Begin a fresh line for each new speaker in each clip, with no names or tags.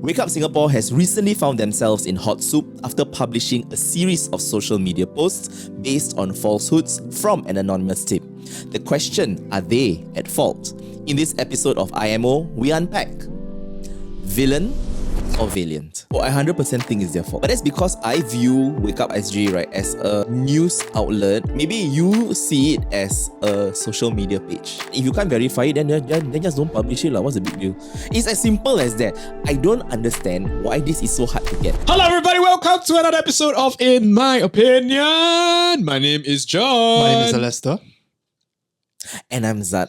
Wake Up Singapore has recently found themselves in hot soup after publishing a series of social media posts based on falsehoods from an anonymous tip. The question, are they at fault? In this episode of IMO, we unpack villain or valiant. I 100% think it's their fault. But that's because I view Wake Up SG, right, as a news outlet. Maybe you see it as a social media page. If you can't verify it, then just don't publish it. What's the big deal? It's as simple as that. I don't understand why this is so hard to get.
Hello everybody, welcome to another episode of In My Opinion. My name is John.
My name is Alastair.
And I'm Zat.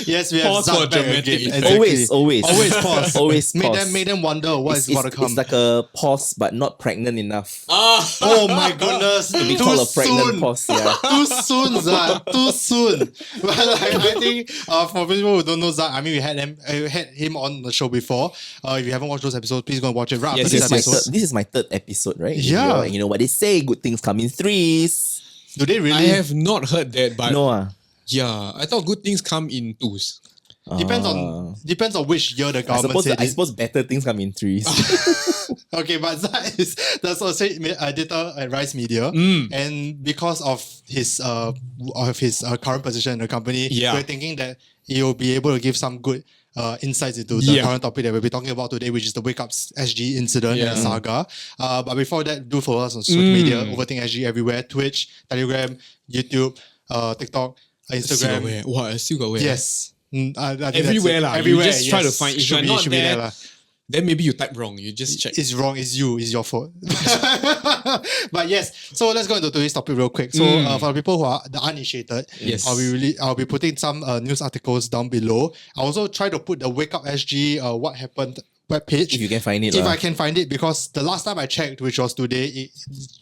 Yes, we have
Pause
Zat
for
back
dramatic
again.
effect.
Always
Always pause.
Always pause.
Make them wonder what is about to come.
It's like a pause, but not pregnant enough.
Oh my goodness.
To be
Too
called a pregnant
soon.
pause, yeah.
Too soon, Zat. Too soon. But I think for people who don't know Zat, I mean, we had him on the show before. If you haven't watched those episodes, please go and watch it right after this episode.
This is my third episode, right?
Yeah.
You know what they say, good things come in threes.
Do they really?
I have not heard that, but
No,
yeah, I thought good things come in twos.
Depends on which year the government said
I
it.
suppose better things come in threes.
Okay, but Zat is the associate editor at Rise Media, and because of his current position in the company, we're thinking that he will be able to give some good insights into the current topic that we'll be talking about today, which is the Wake Up SG incident and saga. But before that, do follow us on social media, Overthink SG everywhere, Twitch, Telegram, YouTube, TikTok, Instagram.
I still got where?
Yes. I think
Everywhere
that's it.
lah.
Everywhere.
You just try to find. If you're not
should be
there,
lah.
then maybe you type wrong. You just check.
It's wrong. It's you. It's your fault. But yes. So let's go into today's topic real quick. So for the people who are the uninitiated, I'll be putting some news articles down below. I also try to put the Wake Up SG what happened webpage.
If you can find it.
If I can find it, because the last time I checked, which was today, it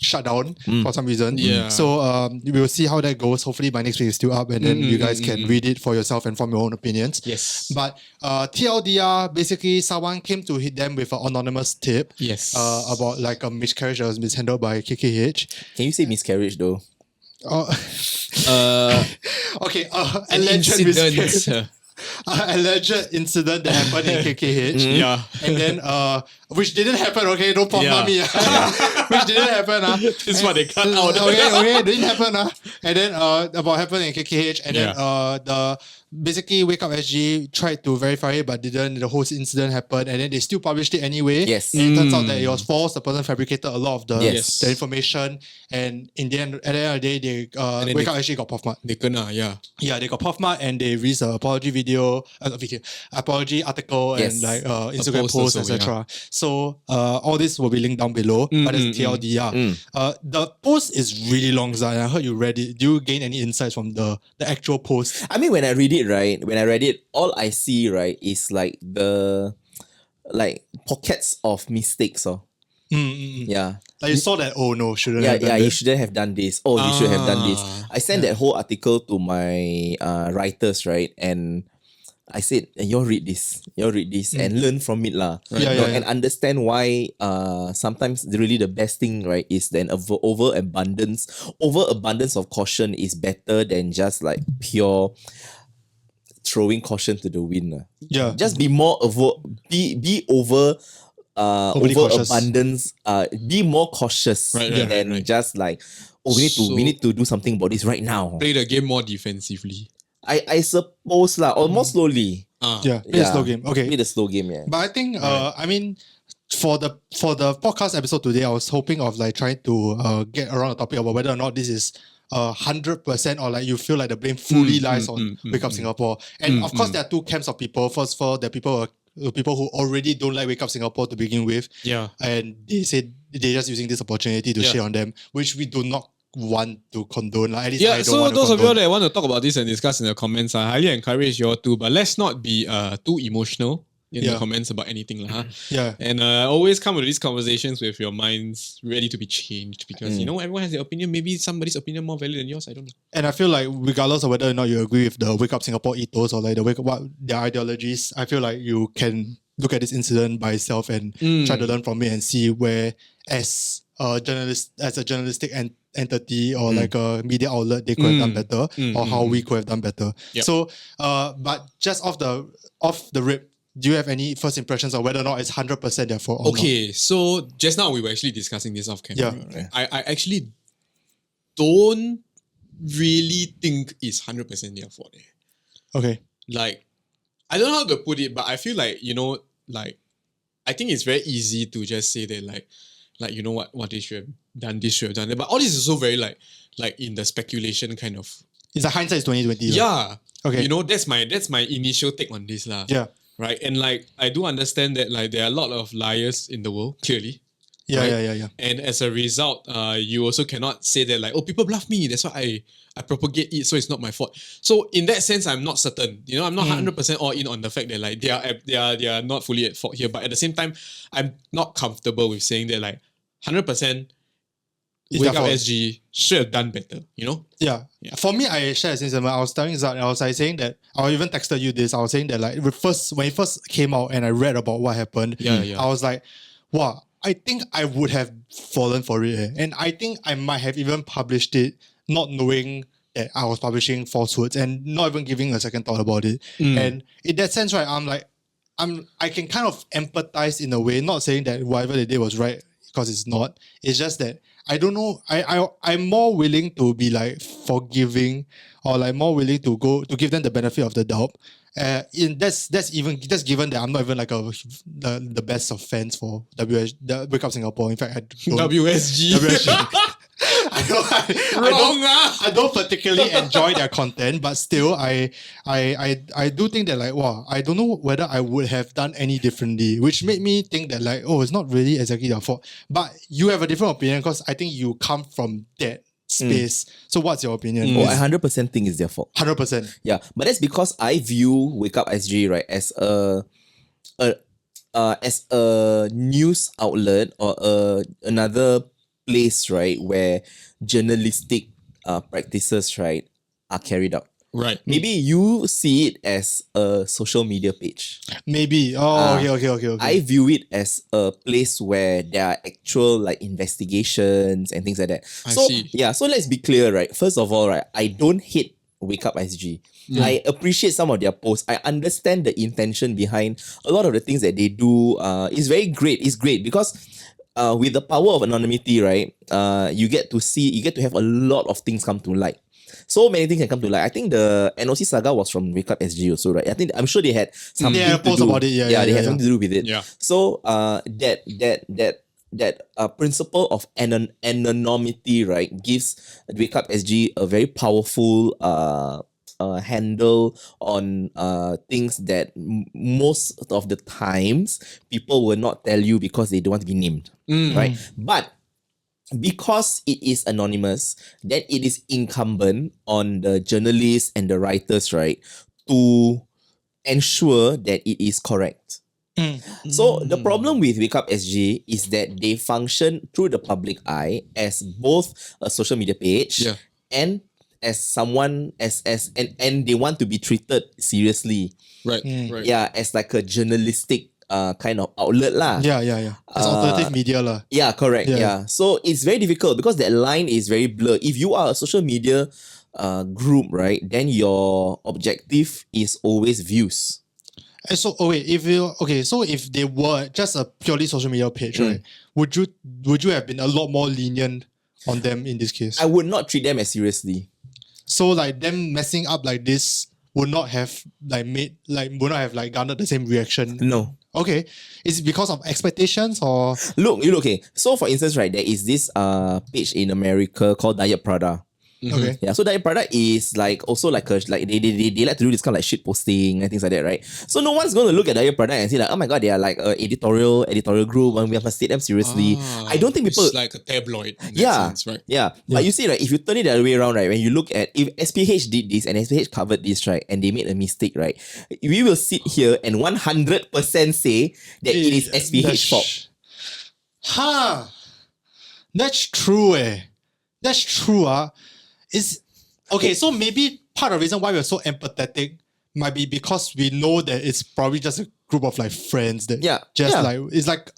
shut down for some reason.
Yeah.
So we'll see how that goes. Hopefully by next week it's still up, and then you guys can read it for yourself and form your own opinions.
Yes.
But TLDR, basically someone came to hit them with an anonymous tip.
Yes.
About like a miscarriage that was mishandled by KKH.
Can you say miscarriage though?
Okay.
An
Alleged
incident.
miscarriage. Alleged incident that happened in KKH.
Yeah.
And then, which didn't happen, okay? Don't pop me. Which didn't happen.
This is what they cut out.
Okay, didn't happen. And then, about happened in KKH. And then, the basically Wake Up SG tried to verify it, but didn't. The whole incident happened. And then they still published it anyway.
Yes.
And it turns out that it was false. The person fabricated a lot of the information. And in the end, at the end of the day, Wake Up SG got puff mark.
They kena, yeah.
Yeah, they got puff mark and they released an apology apology article and like Instagram post, etc. So all this will be linked down below. But it's TLDR. The post is really long, Zan. I heard you read it. Do you gain any insights from the actual post?
I mean, when I read it, all I see, right, is like the pockets of mistakes. Yeah.
Like you saw that, oh no, shouldn't have done
you
this.
shouldn't have done this. Oh, you should have done this. I sent that whole article to my writers, right? And I said, you all read this and learn from it lah. And understand why sometimes really the best thing, right, is then overabundance of caution is better than just like pure throwing caution to the wind.
Yeah.
Just be more be over
cautious.
abundance, be more cautious than just like, we need to do something about this right now.
Play the game more defensively.
I suppose lah, or more slowly.
Play a slow game. Okay.
Play the slow game, yeah.
But I think I mean for the podcast episode today, I was hoping of like trying to get around the topic about whether or not this is 100% or like you feel like the blame fully lies on Wake Up Singapore. And of course there are two camps of people. First of all, there are people who already don't like Wake Up Singapore to begin with. Yeah. And they said they're just using this opportunity to share on them, which we do not want to condone. Like, at least I don't
so
want to
those of
condone.
you that want to talk about this and discuss in the comments, I highly encourage you all to, but let's not be too emotional in the comments about anything. And always come to these conversations with your minds ready to be changed, because you know, everyone has their opinion. Maybe somebody's opinion more valid than yours. I don't know.
And I feel like regardless of whether or not you agree with the Wake Up Singapore ethos or like what their ideologies, I feel like you can look at this incident by itself and try to learn from it and see where as a journalistic entity or like a media outlet they could have done better or how we could have done better. So but just off the rip, do you have any first impressions of whether or not it's 100% their fault or
Okay, so just now we were actually discussing this off camera.
Yeah.
I actually don't really think it's 100% their fault.
Okay.
Like, I don't know how to put it, but I feel like, like, I think it's very easy to just say that like you know what they should have done, this should have done that. But all this is so very like in the speculation kind of.
It's a hindsight 2020.
Yeah.
Okay.
That's my initial take on this lah.
Yeah.
Right. And like I do understand that like there are a lot of liars in the world, clearly.
Yeah,
right?
yeah.
And as a result, you also cannot say that like, oh, people bluff me. That's why I propagate it, so it's not my fault. So in that sense, I'm not certain. I'm not 100% all in on the fact that like they are not fully at fault here. But at the same time, I'm not comfortable with saying that like 100% Wake Up SG should have done better.
Yeah. For me, I shared the same sentiment. I was telling Zat, I was like saying that I even texted you this. I was saying that like when it first came out and I read about what happened, I was like, wow. I think I would have fallen for it. And I think I might have even published it not knowing that I was publishing falsehoods and not even giving a second thought about it. And in that sense, right, I can kind of empathize in a way, not saying that whatever they did was right, because it's not. It's just that I don't know. I'm more willing to be like forgiving or like more willing to give them the benefit of the doubt. That's given that I'm not even like the best of fans for the Wake Up Singapore. In fact, I don't,
WSG.
I don't particularly enjoy their content, but still, I do think that like, wow, I don't know whether I would have done any differently, which made me think that like, oh, it's not really exactly their fault. But you have a different opinion because I think you come from that space. So what's your opinion?
I 100% think it's their fault.
100%.
Yeah, but that's because I view Wake Up SG, right, as a news outlet or another place, right, where journalistic practices, right, are carried out.
Right.
Maybe you see it as a social media page.
Maybe. Okay.
I view it as a place where there are actual like investigations and things like that.
I see.
Yeah, so let's be clear, right? First of all, right, I don't hate Wake Up SG. I appreciate some of their posts. I understand the intention behind a lot of the things that they do. It's very great. It's great because with the power of anonymity, right, you get to have a lot of things come to light. So many things can come to light. I think the NOC saga was from Wake Up SG also, right? I'm sure they had something to do
about it.
They had something to do with it.
Yeah.
So that principle of anonymity, right, gives Wake Up SG a very powerful handle on things that most of the times people will not tell you because they don't want to be named, right? But because it is anonymous, then it is incumbent on the journalists and the writers, right, to ensure that it is correct. So the problem with Wake Up SG is that they function through the public eye as both a social media page and as someone and they want to be treated seriously.
Right.
Yeah, as like a journalistic kind of outlet lah.
Yeah. It's alternative media lah.
Yeah, correct. Yeah. So it's very difficult because that line is very blurred. If you are a social media group, right, then your objective is always views.
So if they were just a purely social media page, right, would you have been a lot more lenient on them in this case?
I would not treat them as seriously.
So like them messing up like this would not have garnered the same reaction.
No.
Okay. Is it because of expectations or?
Look, okay. So for instance, right, there is this page in America called Diet Prada.
Okay.
Yeah, so Diet Prada is like also like they like to do this kind of like shit posting and things like that, right? So no one's going to look at Diet Prada and say like, oh my god, they are like a editorial group and we have to take them seriously. I don't think people.
It's like a tabloid. In that sense, right?
Yeah. But you see, right, if you turn it the other way around, right, when you look at if SPH did this and SPH covered this, right, and they made a mistake, right, we will sit here and 100% say that it is SPH fault.
That's true. That's true. So maybe part of the reason why we're so empathetic might be because we know that it's probably just a group of like friends that like it's like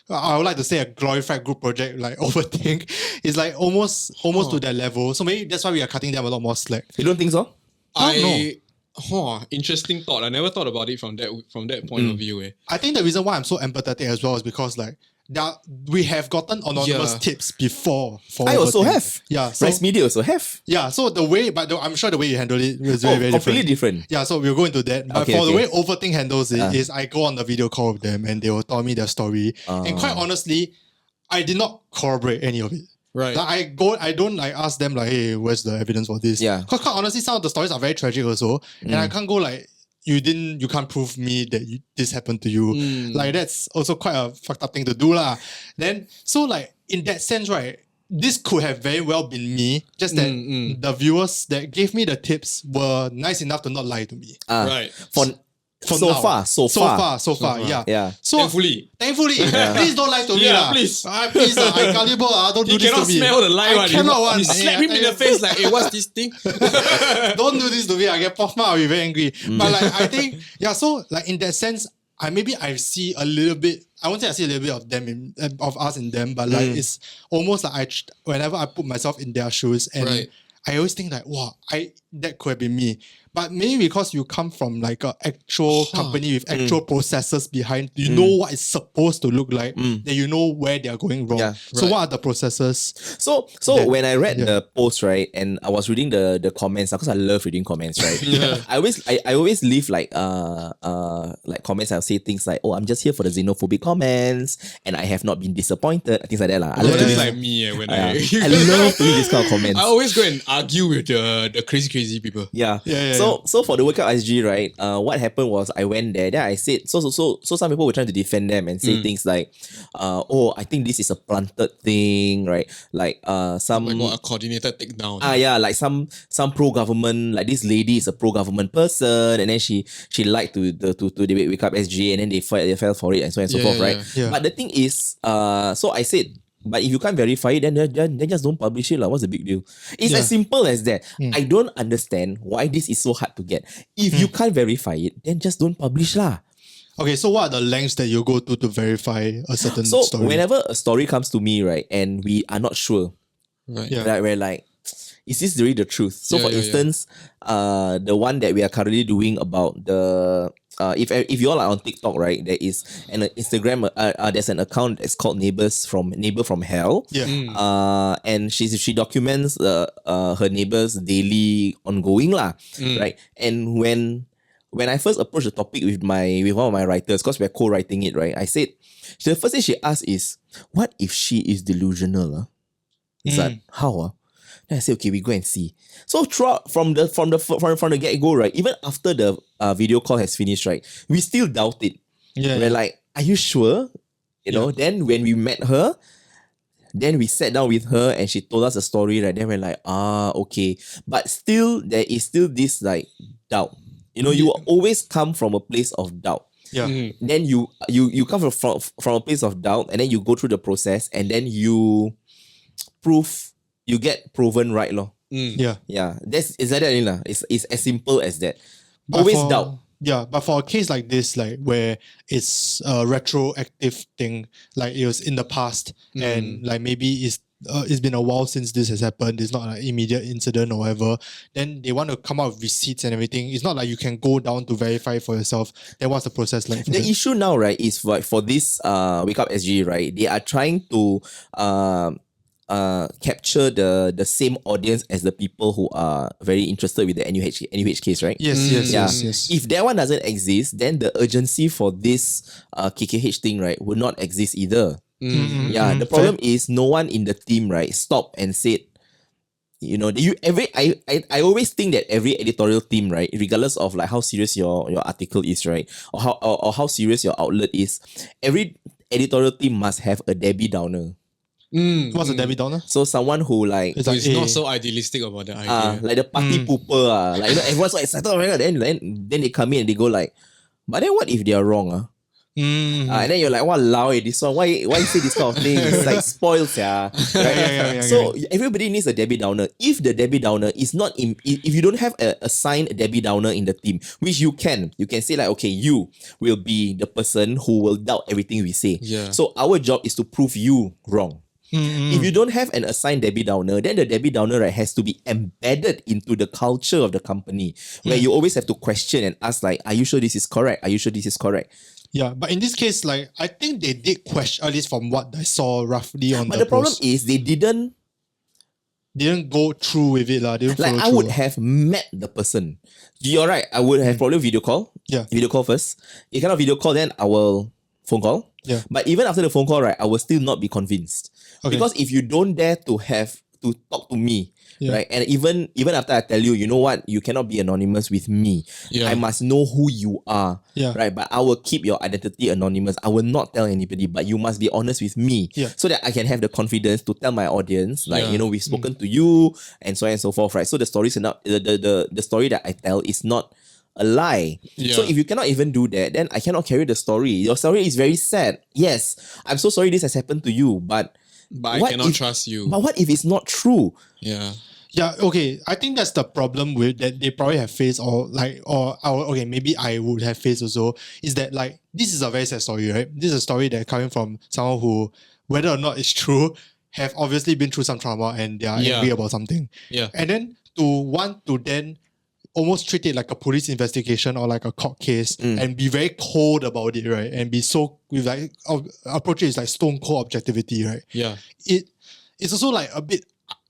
I would like to say a glorified group project like overthink. It's like almost to that level. So maybe that's why we are cutting them a lot more slack.
You don't think so?
I don't know.
Interesting thought. I never thought about it from that point of view.
I think the reason why I'm so empathetic as well is because like we have gotten anonymous tips before.
I also have.
Yeah. So,
Rice Media also have.
Yeah. So I'm sure the way you handle it is very
completely different.
Yeah. So we'll go into that. But the way Overthink handles it is I go on the video call with them and they will tell me their story. And quite honestly, I did not corroborate any of it.
Right.
Like I don't like ask them like, hey, where's the evidence for this?
Yeah.
Because quite honestly, some of the stories are very tragic also. And I can't go like, you can't prove me that this happened to you. Like that's also quite a fucked up thing to do lah. Then, so like in that sense, right, this could have very well been me, just that the viewers that gave me the tips were nice enough to not lie to me.
Right.
So far,
yeah. So
Thankfully.
Please don't lie to me.
Please.
Please, I gullible, don't do this to me.
You cannot smell the lie.
I cannot.
You slap him in the face like, hey, what's this thing?
Don't do this to me. I get puffed out, I'll be very angry. But like, I think, so like in that sense, I see a little bit, I won't say I see a little bit of them, of us in them, but like it's almost like whenever I put myself in their shoes and I always think like, wow, that could have been me. But maybe because you come from like an actual company with actual processes behind, you know what it's supposed to look like, then you know where they are going wrong. Yeah, so what are the processes?
So when I read the post, right, and I was reading the comments, because I love reading comments, right? I always leave like comments. I'll say things like, oh, I'm just here for the xenophobic comments, and I have not been disappointed, things like that. I love
that's like me when
I love to read this kind of comments.
I always go and argue with the crazy people.
Yeah. So for the Wake Up SG, right, what happened was I went there, then I said, so some people were trying to defend them and say things like, oh, I think this is a planted thing, right? Like some
like what, a coordinated takedown.
Like some pro-government, like this lady is a pro-government person, and then she lied to the Wake Up SG, and then they fell for it and so on and so forth, right? Yeah. But the thing is, so I said, but if you can't verify it, then just don't publish it. What's the big deal? It's as simple as that. I don't understand why this is so hard to get. If you can't verify it, then just don't publish lah.
Okay, so what are the lengths that you go to verify a certain
story?
So
whenever a story comes to me, right, and we are not sure, right, we're like, is this really the truth? So for instance, the one that we are currently doing about the if you all are on TikTok, right, there is an Instagram, there's an account that's called Neighbor from Hell. And she documents her neighbors daily ongoing lah, right? And when I first approached the topic with one of my writers, because we're co-writing it, right, I said, the first thing she asked is, what if she is delusional? Zat, how? Then I said, okay, we go and see. So throughout from the get-go, right, even after the video call has finished, right, we still doubt it. We're like, are you sure? You know, then when we met her, then we sat down with her and she told us a story, right? Then we're like, okay. But still, there is still this like doubt. You know, you always come from a place of doubt. Then you come from a place of doubt, and then you go through the process, and then you get proven right, lor. It's like that, it's as simple as that. But always doubt.
Yeah, but for a case like this, like where it's a retroactive thing, like it was in the past, and like maybe it's been a while since this has happened, it's not an immediate incident or whatever, then they want to come out with receipts and everything. It's not like you can go down to verify for yourself. Then what's the process like?
The issue now, right, is for this Wake Up SG, right, they are trying to capture the same audience as the people who are very interested with the NUH case, right?
Yes.
If that one doesn't exist, then the urgency for this KKH thing, right, would not exist either. The problem is no one in the team, right, stopped and said, you know, I always think that every editorial team, right, regardless of like how serious your article is, right, or how serious your outlet is, every editorial team must have a Debbie Downer.
What's a Debbie Downer?
So someone who like
is not so idealistic about the idea.
Like the party pooper, like, you know, everyone's so excited, then they come in and they go like, but then what if they are wrong? And then you're like, walao, this one, why you say this kind of thing? It's like spoils, right? So everybody needs a Debbie Downer. If the Debbie Downer is not if you don't have a signed Debbie Downer in the team, which you can say like, okay, you will be the person who will doubt everything we say. So our job is to prove you wrong. If you don't have an assigned Debbie Downer, then the Debbie Downer, right, has to be embedded into the culture of the company, where you always have to question and ask, like, are you sure this is correct? Are you sure this is correct?
Yeah, but in this case, like, I think they did question, at least from what I saw roughly on
But the problem is they didn't
go through with it.
Like, I would have met the person. You're right. I would have probably video call.
Yeah.
Video call first. If cannot video call, then I will phone call.
Yeah.
But even after the phone call, right, I will still not be convinced.
Okay.
Because if you don't dare to talk to me, right, and even after I tell you, you know what, you cannot be anonymous with me. I must know who you are. Right. But I will keep your identity anonymous. I will not tell anybody, but you must be honest with me. So that I can have the confidence to tell my audience, like, you know, we've spoken to you and so on and so forth, right? So the stories are not the story that I tell is not a lie. So if you cannot even do that, then I cannot carry the story. Your story is very sad. Yes, I'm so sorry this has happened to you, but
I cannot trust you.
But what if it's not true?
Yeah, okay. I think that's the problem with that they probably have faced, okay, maybe I would have faced also, is that, like, this is a very sad story, right? This is a story that coming from someone who, whether or not it's true, have obviously been through some trauma and they are angry about something.
Yeah.
And then to want to then almost treat it like a police investigation or like a court case and be very cold about it, right? And be so, with like, approach it is like stone cold objectivity, right?
Yeah.
It's also like a bit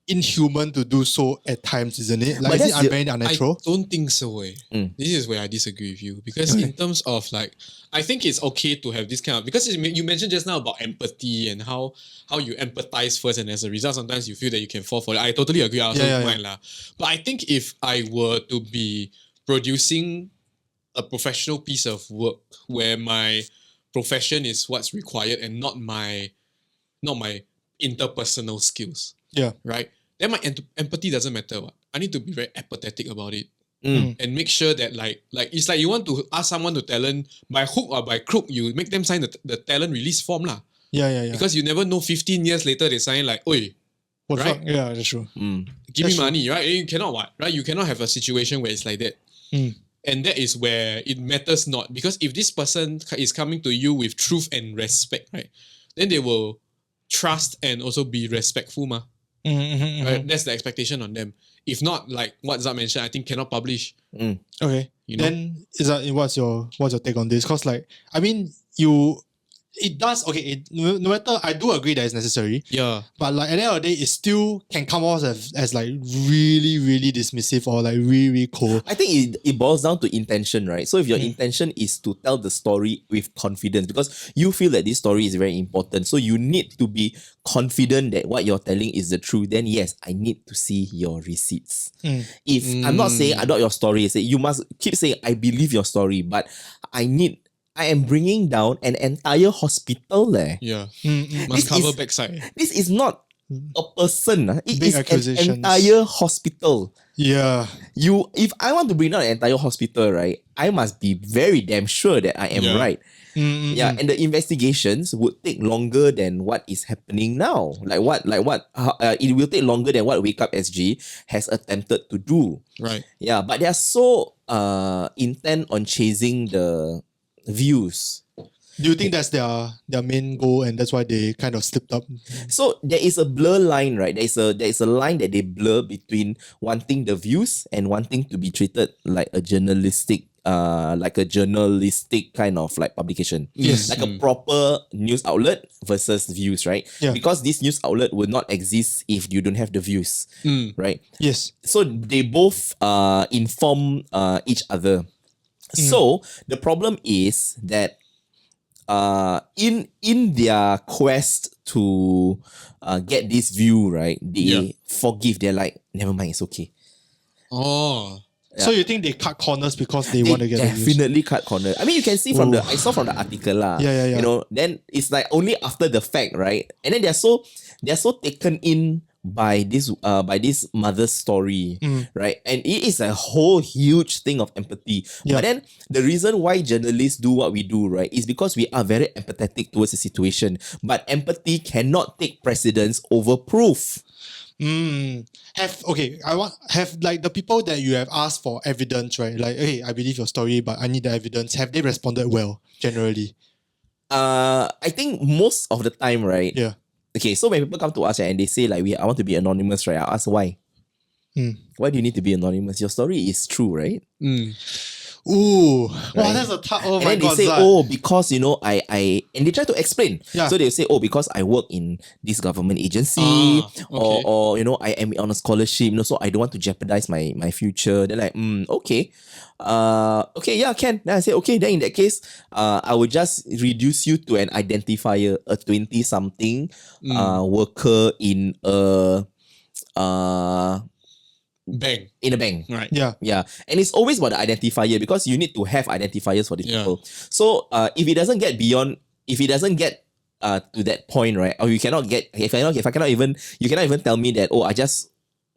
inhuman to do so at times, isn't it? Like, is it very unnatural?
I don't think so. This is where I disagree with you, because in terms of, like, I think it's okay to have this kind of, because you mentioned just now about empathy and how you empathize first, and as a result sometimes you feel that you can fall for it. I totally agree. I also don't mind lah. But I think if I were to be producing a professional piece of work where my profession is what's required and not my interpersonal skills, right? Then my empathy doesn't matter. What? I need to be very empathetic about it and make sure that, like it's like you want to ask someone to talent by hook or by crook, you make them sign the talent release form lah.
Yeah.
Because you never know, 15 years later they sign like, oi,
what's
right?
wrong? Yeah, that's true.
Give me money, right? You cannot what, right? You cannot have a situation where it's like that. And that is where it matters not. Because if this person is coming to you with truth and respect, right, then they will trust and also be respectful, ma. Right? That's the expectation on them. If not, like what Zat mentioned, I think cannot publish.
Okay.
You know?
Then what's your take on this? Because, like, I mean, it does, okay, no matter, I do agree that it's necessary.
Yeah.
But, like, at the end of the day, it still can come off as like really, really dismissive or like really, really cold.
I think it boils down to intention, right? So if your intention is to tell the story with confidence, because you feel that this story is very important, so you need to be confident that what you're telling is the truth, then yes, I need to see your receipts. If I'm not saying I doubt your story, you must keep saying I believe your story, but I am bringing down an entire hospital there.
Yeah. Must cover backside.
This is not a person. It
Big
is an entire hospital.
Yeah.
If I want to bring down an entire hospital, right, I must be very damn sure that I am right. Yeah, and the investigations would take longer than what is happening now. It will take longer than what Wake Up SG has attempted to do.
Right.
Yeah, but they are so intent on chasing the views.
Do you think that's their main goal and that's why they kind of slipped up?
So there is a blur line, right? There is a line that they blur between wanting the views and wanting to be treated like a journalistic kind of like publication.
Yes.
Like a proper news outlet versus views, right?
Yeah.
Because this news outlet would not exist if you don't have the views, right?
Yes.
So they both inform each other. So the problem is that in their quest to get this view, right, they forgive. They're like, never mind, it's okay.
Oh.
Yeah. So you think they cut corners because they want to get the views?
Definitely cut corners. I mean, you can see I saw from the article lah.
Yeah.
You know, then it's like only after the fact, right? And then they're so taken in by this mother's story, right? And it is a whole huge thing of empathy. But then the reason why journalists do what we do, right, is because we are very empathetic towards the situation. But empathy cannot take precedence over proof.
Have like the people that you have asked for evidence, right? Like, hey, I believe your story, but I need the evidence. Have they responded well, generally?
I think most of the time, right?
Yeah.
okay, so when people come to us, right, and they say like, I want to be anonymous, right? I ask why. Why do you need to be anonymous? Your story is true, right?
Ooh,
Right?
wow, that's a tough. Oh
and
my
then
god!
they say,
Zat.
because and they try to explain.
Yeah.
So they say, because I work in this government agency,
okay.
or I am on a scholarship, so I don't want to jeopardize my future. They're like, okay, okay, yeah, can. Then I say, okay, then in that case, I will just reduce you to an identifier, a 20-something worker in
Bang.
in a bank.
Right.
Yeah.
Yeah. And it's always about the identifier because you need to have identifiers for these people. So if it doesn't get to that point, right? Or you cannot get, you cannot even tell me that, I just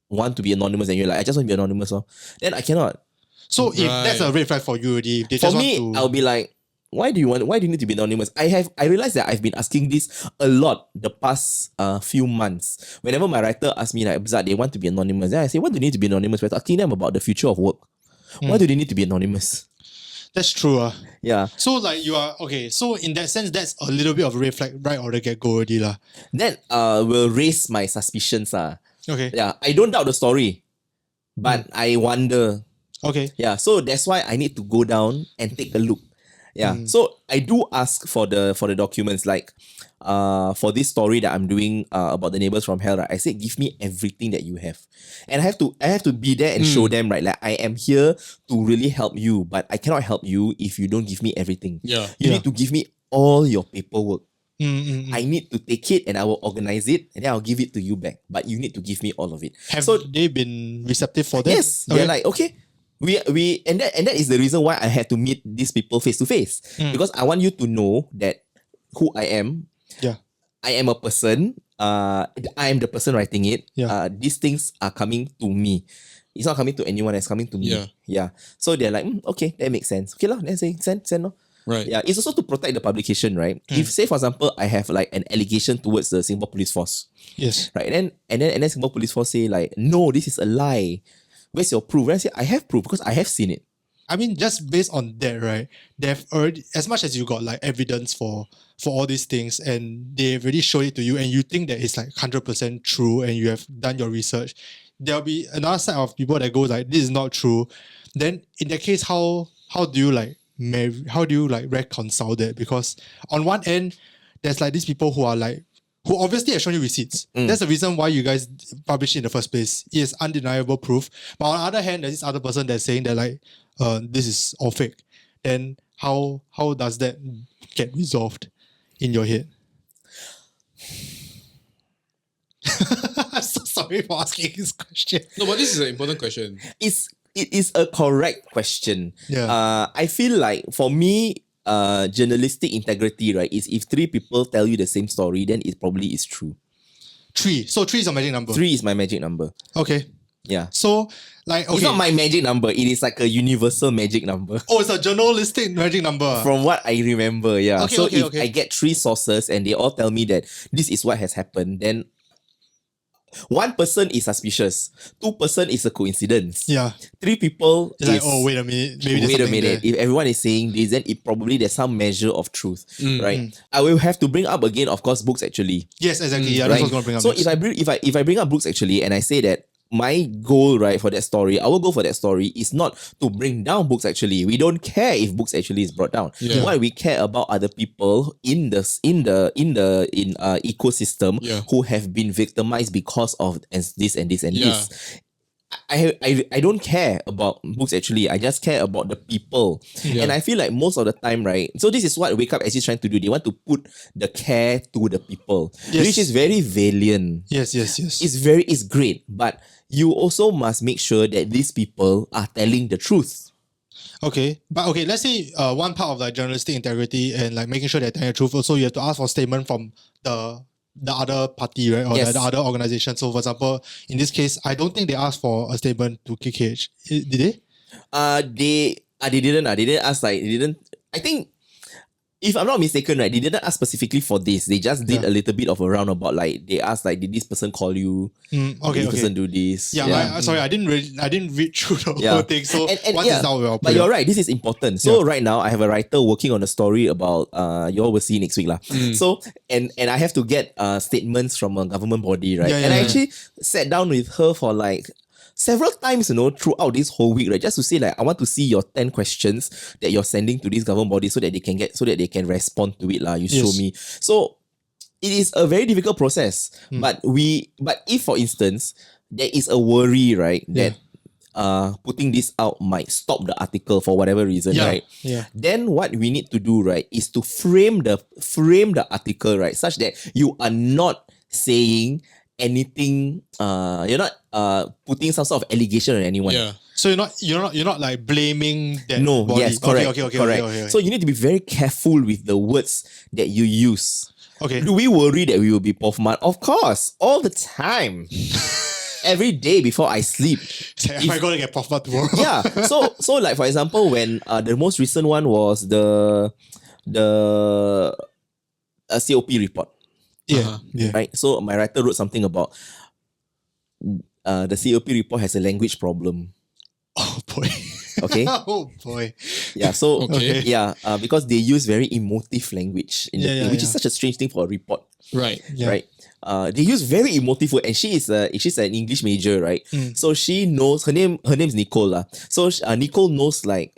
want to be anonymous, and you're like, I just want to be anonymous, then I cannot.
So if that's a red flag for you already, if they
For
just
me,
want to...
I'll be like, why do you need to be anonymous? I realized that I've been asking this a lot the past few months. Whenever my writer asks me like, Zat, they want to be anonymous, then I say, why do you need to be anonymous? We're asking them about the future of work. Why do they need to be anonymous?
That's true.
Yeah.
So like you are okay. So in that sense, that's a little bit of a red flag right or the get go already lah.
That will raise my suspicions.
Okay.
Yeah. I don't doubt the story, but I wonder.
Okay.
Yeah. So that's why I need to go down and take a look. Yeah. So I do ask for the documents, like for this story that I'm doing about the neighbors from hell, right? I said, give me everything that you have. And I have to be there and show them, right? Like, I am here to really help you, but I cannot help you if you don't give me everything.
Yeah.
You need to give me all your paperwork.
I
I need to take it and I will organize it and then I'll give it to you back. But you need to give me all of it.
Have they been receptive for that?
Yes. They're like, okay. We and that is the reason why I had to meet these people face to face. Because I want you to know that who I am.
Yeah.
I am a person. I am the person writing it.
Yeah.
These things are coming to me. It's not coming to anyone, it's coming to me. Yeah. So they're like, okay, that makes sense. Okay, let's say send. No?
Right.
Yeah. It's also to protect the publication, right? If, say, for example, I have like an allegation towards the Singapore Police Force.
Yes.
Right. And then Singapore Police Force say like, no, this is a lie. Where's your proof? And I say, I have proof because I have seen it.
I mean, just based on that, right? They've already, as much as you got like evidence for all these things, and they've already showed it to you, and you think that it's like 100% true, and you have done your research, there'll be another side of people that go like, this is not true. Then in that case, how do you like reconcile that? Because on one end, there's like these people who obviously have shown you receipts. That's the reason why you guys publish it in the first place. It is undeniable proof. But on the other hand, there's this other person that's saying that like, this is all fake. Then how does that get resolved in your head? I'm so sorry for asking this question.
No, but this is an important question.
It is a correct question.
Yeah.
I feel like for me, journalistic integrity, right, is if 3 people tell you the same story, then it probably is true.
3. So 3 is a magic number.
3 is my magic number.
Okay.
Yeah.
So like, okay.
It's not my magic number. It is like a universal magic number.
Oh, it's a journalistic magic number.
From what I remember, yeah.
Okay,
so
okay,
if
okay.
I get 3 sources and they all tell me that this is what has happened, then 1 person is suspicious. 2 person is a coincidence.
Yeah.
3 people
It's like, oh, wait a minute. Maybe there's
wait a
something
minute.
there.
If everyone is saying this, then it probably there's some measure of truth, right? I will have to bring up again, of course, books actually.
Yes, exactly. Yeah, that's
Right?
what I was going to bring up.
So
next.
if I bring up books actually, and I say that my goal, right, for that story, our goal for that story is not to bring down books actually. We don't care if books actually is brought down.
Yeah.
Why we care about other people in the ecosystem who have been victimized because of this and this and this. I don't care about books actually. I just care about the people. And I feel like most of the time, right? So this is what Wake Up is trying to do. They want to put the care to the people, which is very valiant.
Yes.
It's great, but you also must make sure that these people are telling the truth.
Okay. But okay, let's say one part of like journalistic integrity and like making sure they're telling the truth, also you have to ask for a statement from the other party, right? Or
Yes.
the other organization. So for example, in this case, I don't think they asked for a statement to KKH. Did they?
They didn't. They didn't ask like they didn't. I think if I'm not mistaken, right, they didn't ask specifically for this. They just did a little bit of a roundabout. Like they asked, like, did this person call you? Did this person do this?
Yeah. Sorry, I didn't read through the whole thing. So what is our
but you're right. This is important. So right now, I have a writer working on a story about you all will see next week lah. So and I have to get statements from a government body, right? I actually sat down with her for like several times, throughout this whole week, right? Just to say, like, I want to see your 10 questions that you're sending to this government body so that they can respond to it, lah. You show me. So it is a very difficult process. But if, for instance, there is a worry, right, that putting this out might stop the article for whatever reason, right? Then what we need to do, right, is to frame the article, right, such that you are not saying anything, you're not putting some sort of allegation on anyone.
So you're not like blaming that
No,
body.
yes, correct.
Okay.
So you need to be very careful with the words that you use.
Okay.
Do we worry that we will be POFMAT? Of course, all the time. Every day before I sleep.
Am I going to get POFMAT tomorrow?
Yeah. So like, for example, when the most recent one was the COP report. Right. So my writer wrote something about the COP report has a language problem.
Oh boy.
Okay.
Oh boy.
Yeah. So because they use very emotive language in which is such a strange thing for a report.
Right.
Right. They use very emotive word, and she's an English major, right? So she knows her name's Nicole lah. So Nicole knows like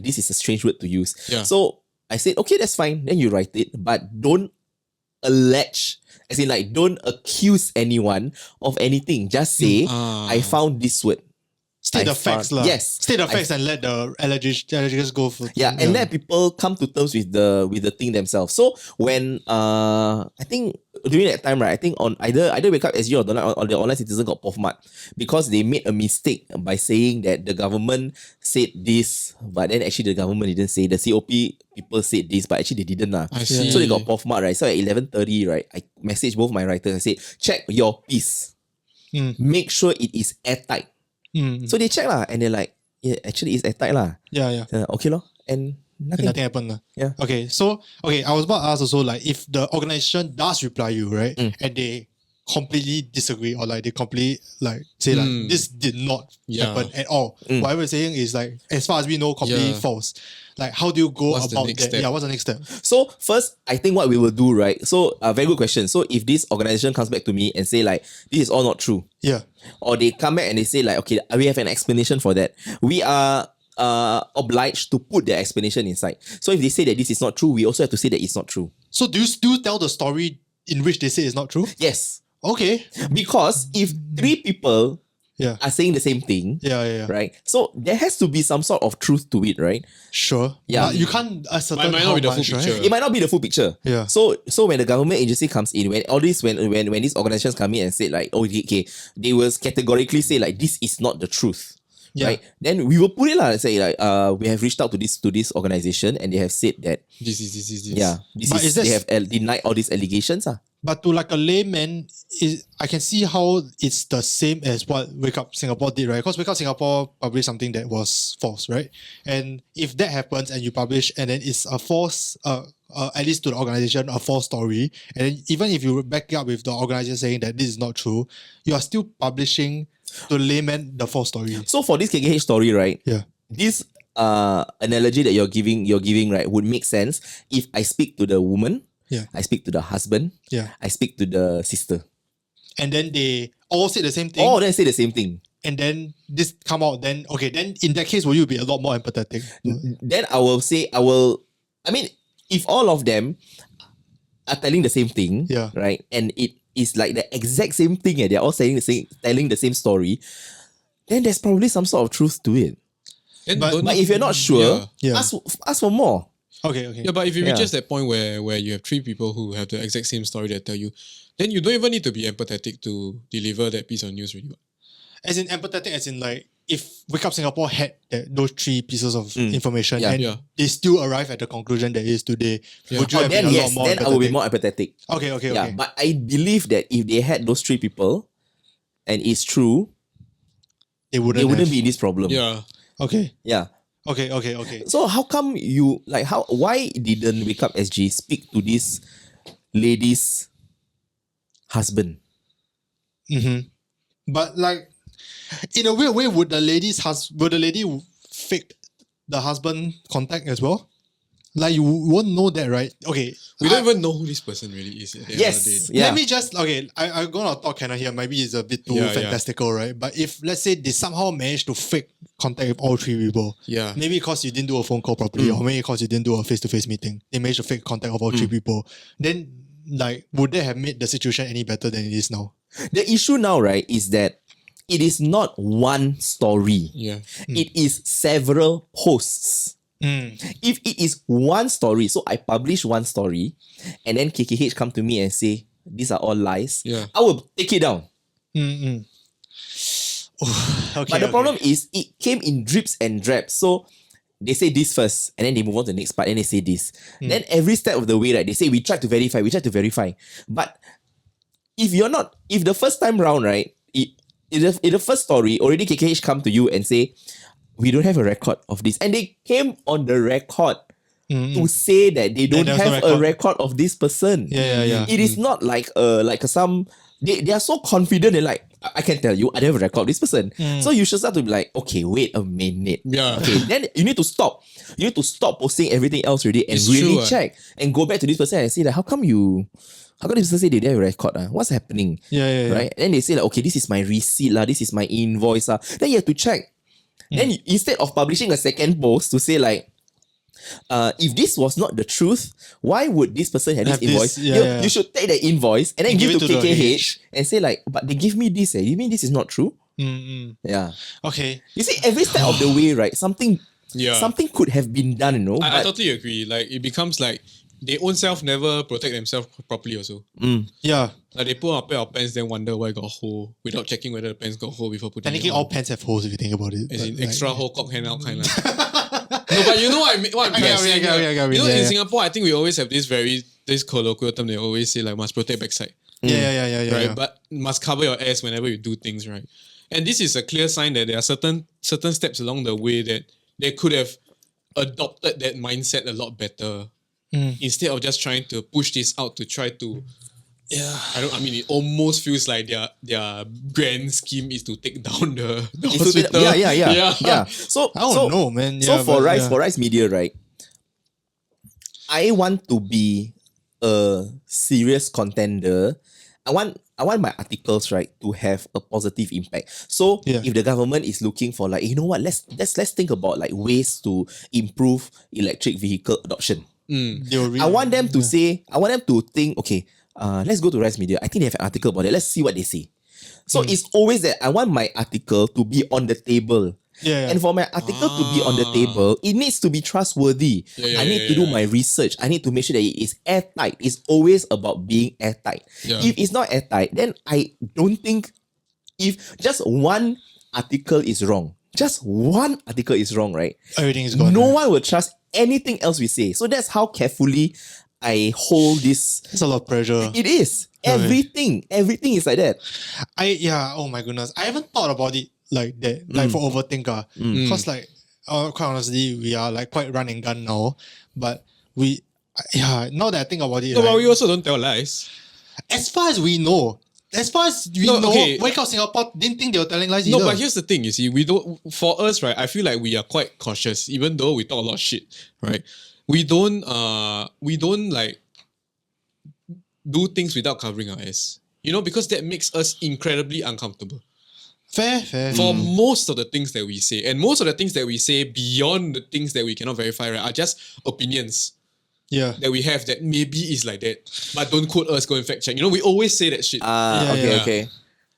this is a strange word to use. So I said, okay, that's fine. Then you write it, but don't allege, as in like don't accuse anyone of anything. Just say I found this word.
State the facts lah.
Yes.
State the facts and let the allegations go for.
And let people come to terms with the thing themselves. So when I think during that time, right, I think on either Wake Up SG or the Online Citizen got POFMAT because they made a mistake by saying that the government said this, but then actually the government didn't say. The COP people said this, but actually they didn't lah.
I see.
So they got POFMAT, right? So at 11:30, right, I messaged both my writers. I said, check your piece. Make sure it is airtight. So they check lah, and they're like, yeah, actually it's airtight lah. Okay lor, and nothing
happened lah.
Yeah.
Okay, so I was about to ask also, like, if the organization does reply you, right, and they completely disagree or like they completely like say like this did not happen at all. Whatever you're saying is like, as far as we know, completely false. Like, how do you go about that?
Step?
Yeah, what's the next step?
So first, I think what we will do, right? So very good question. So if this organization comes back to me and say like, this is all not true. Or they come back and they say like, okay, we have an explanation for that. We are obliged to put their explanation inside. So if they say that this is not true, we also have to say that it's not true.
So do you still tell the story in which they say it's not true?
Yes.
Okay.
Because if 3 people are saying the same thing, right? So there has to be some sort of truth to it, right?
Sure.
Yeah.
But you can't ascertain
It might
how
not be the
much,
full
right?
picture.
It might not be the full picture.
Yeah.
So when the government agency comes in, when these organizations come in and say like, oh, okay, they will categorically say like, this is not the truth. Right? Then we will put it lah. Say like, we have reached out to this organization and they have said that
this is.
Yeah. They have denied all these allegations.
But to like a layman, I can see how it's the same as what Wake Up Singapore did, right? Because Wake Up Singapore published something that was false, right? And if that happens and you publish and then it's a false, at least to the organization, a false story, and then even if you back it up with the organization saying that this is not true, you are still publishing to layman the false story.
So for this KKH story, right?
Yeah.
This analogy that you're giving, right, would make sense if I speak to the woman. I speak to the husband. I speak to the sister.
And then they all say the same thing.
All of them say the same thing.
And then this come out, then in that case, will you be a lot more empathetic?
Then I mean, if all of them are telling the same thing, right, and it is like the exact same thing and they're all telling the same story, then there's probably some sort of truth to it. But if you're not sure, ask for more.
Okay.
Yeah, but if it reaches that point where you have 3 people who have the exact same story that tell you, then you don't even need to be empathetic to deliver that piece of news really.
As in empathetic, as in like, if Wake Up Singapore had those 3 pieces of information and they still arrive at the conclusion that it is today, would you have been a lot more
then
empathetic?
I will be more empathetic.
Okay.
But I believe that if they had those 3 people and it's true, they wouldn't be in this problem.
Okay.
Yeah.
Okay.
So how come you why didn't Wake Up SG speak to this lady's husband?
But like, in a weird way, would the lady fake the husband contact as well? Like, you won't know that, right? Okay.
We don't even know who this person really is. At the end of the day.
Yeah.
Let me just, I'm going to talk here. Maybe it's a bit too fantastical, right? But if, let's say, they somehow managed to fake contact with all three people, maybe because you didn't do a phone call properly, or maybe because you didn't do a face-to-face meeting, they managed to fake contact of all three people, then, like, would they have made the situation any better than it is now?
The issue now, right, is that it is not one story.
Yeah.
It is several posts. If it is one story, so I publish one story and then KKH come to me and say, these are all lies, I will take it down.
Okay,
but the problem is, it came in drips and drabs. So they say this first and then they move on to the next part and they say this. Then every step of the way, right, they say, we tried to verify. But if the first time round, right, in the first story, already KKH come to you and say, we don't have a record of this. And they came on the record to say that they don't have a record of this person.
Yeah.
It is not like some... They are so confident and like, I can tell you, I don't have a record of this person. So you should start to be like, okay, wait a minute.
Yeah.
Okay, then you need to stop. You need to stop posting everything else already and check and go back to this person and say, like, how come this person say they don't have a record? What's happening?
Yeah.
Right? And then they say, like, okay, this is my receipt, this is my invoice. Then you have to check. Then instead of publishing a second post to say like, if this was not the truth, why would this person have this invoice? You should take the invoice and then give it to KKH and say like, but they give me this. You mean this is not true? Yeah.
Okay.
You see, every step of the way, right? Something could have been done, you know.
I totally agree. Like, it becomes like they own self never protect themselves properly also.
Yeah.
Like, they put on a pair of pants, then wonder why got a hole without checking whether the pants got a hole before putting
Technically,
it on.
all pants have holes if you think about it.
As in extra whole cock hand out kind of. No, but you know what I mean? In Singapore, I think we always have this colloquial term they always say, like, must protect backside.
Yeah.
Right? But must cover your ass whenever you do things, right? And this is a clear sign that there are certain steps along the way that they could have adopted that mindset a lot better. Instead of just trying to push this out to try to, it almost feels like their grand scheme is to take down the hospital.
Yeah. So
I don't know, man.
So for Rise Media, right, I want to be a serious contender. I want my articles, right, to have a positive impact. So if the government is looking for like, you know what, let's think about like ways to improve electric vehicle adoption. I want them to think, okay, let's go to Rise Media. I think they have an article about it. Let's see what they say. So it's always that I want my article to be on the table. And for my article to be on the table, it needs to be trustworthy. I need to do my research. I need to make sure that it is airtight. It's always about being airtight. If it's not airtight, then I don't think if just one article is wrong, right?
Everything is gone.
No one will trust anything else we say. So that's how carefully I hold this.
It's a lot of pressure.
It is. Everything is like that.
Oh my goodness. I haven't thought about it like that, like for overthinker. Because like, quite honestly, we are like quite run and gun now. But now that I think about it.
No, but we also don't tell lies.
As far as we know, Wake Up Singapore didn't think they were telling lies either.
No, but here's the thing, you see, for us, right, I feel like we are quite cautious, even though we talk a lot of shit, right? We don't like do things without covering our ass. You know, because that makes us incredibly uncomfortable.
Fair.
For most of the things that we say, and most of the things that we say beyond the things that we cannot verify, right, are just opinions. That we have that maybe is like that, but don't quote us, go and fact check. You know, we always say that shit.
Okay.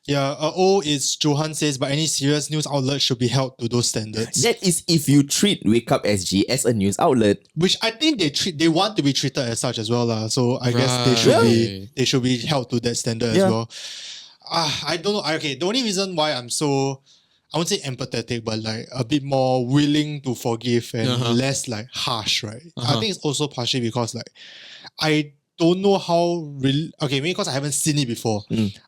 It's Johan says, but any serious news outlet should be held to those standards.
That is if you treat Wake Up SG as a news outlet.
Which I think they want to be treated as such as well. So I guess they should be held to that standard as well. I don't know. Okay, the only reason why I'm so, I won't say empathetic, but like a bit more willing to forgive and less like harsh, right? I think it's also partially because like I don't know how maybe because I haven't seen it before.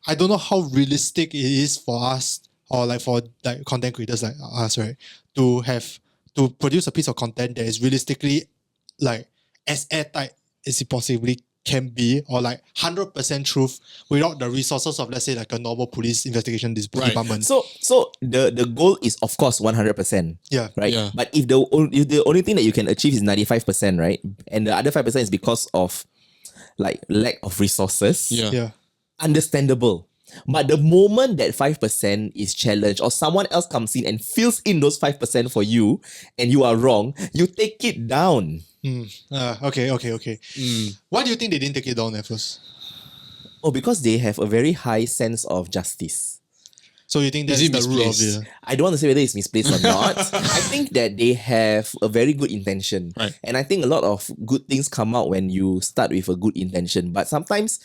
I don't know how realistic it is for us or like for like content creators like us, right, to have to produce a piece of content that is realistically like as airtight as it possibly can be, or like 100% truth without the resources of, let's say, like a normal police investigation department.
So the goal is of course 100%.
Yeah.
Right.
Yeah.
But if the only thing that you can achieve is 95%, right, and the other 5% is because of like lack of resources.
Yeah.
Understandable. But the moment that 5% is challenged or someone else comes in and fills in those 5% for you and you are wrong, you take it down.
Okay. Why do you think they didn't take it down at first?
Oh, because they have a very high sense of justice.
So you think that's
Is it
the rule of
misplaced?
it?
I don't want to say whether it's misplaced or not. I think that they have a very good intention.
Right.
And I think a lot of good things come out when you start with a good intention. But sometimes,